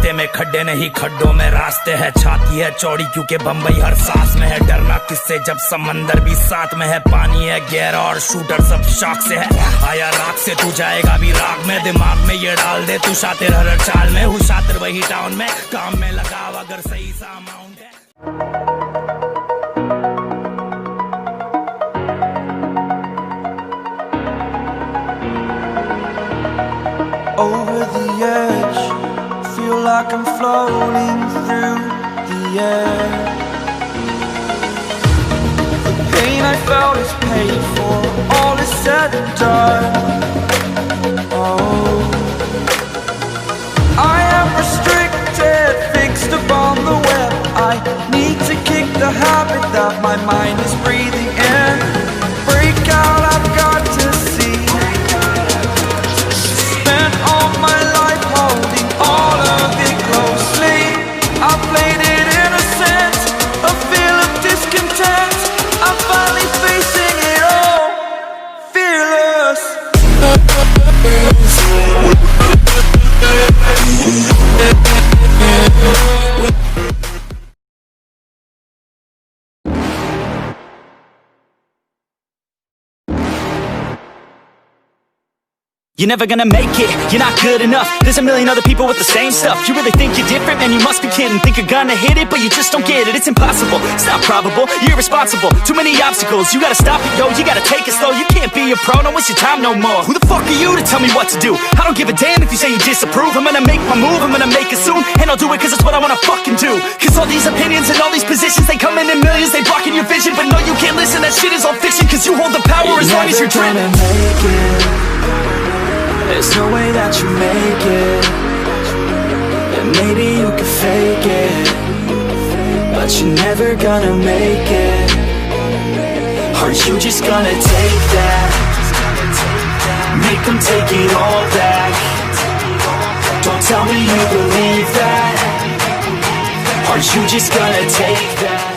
रास्ते में खड्डे नहीं, खड्डों में रास्ते है। छाती है चौड़ी क्योंकि बम्बई हर सांस में है। डरना किससे जब समंदर भी साथ में है। पानी है गहरा और शूटर सब शौक से है। आया राख से तू जाएगा भी राग में। दिमाग में ये डाल दे तू शातिर हर चाल में। हूँ शातिर वही टाउन में, काम में लगाओ अगर सही सा अमाउंट है। Over the edge, feel like I'm floating through the air. The pain I felt is paid for, all is said and done. Oh, I am restricted, fixed upon the web. I need to kick the habit that my mind is breathing in. Break out, I've got to see. Spent all my life holding all of it closely. I played it innocent, a feel of discontent. I'm finally facing it all, fearless. You're never gonna make it, you're not good enough. There's a million other people with the same stuff. You really think you're different? Man, you must be kidding. Think you're gonna hit it, but you just don't get it. It's impossible, it's not probable, you're irresponsible. Too many obstacles, you gotta stop it, yo. You gotta take it slow, you can't be a pro. Don't waste your time no more. Who the fuck are you to tell me what to do? I don't give a damn if you say you disapprove. I'm gonna make my move, I'm gonna make it soon. And I'll do it cause it's what I wanna fucking do. Cause all these opinions and all these positions, they come in millions, they blocking your vision. But no, you can't listen, that shit is all fiction. Cause you hold the power as long as you're driven. There's no way that you make it. And maybe you can fake it, but you're never gonna make it. Are you just gonna take that? Make them take it all back. Don't tell me you believe that. Are you just gonna take that?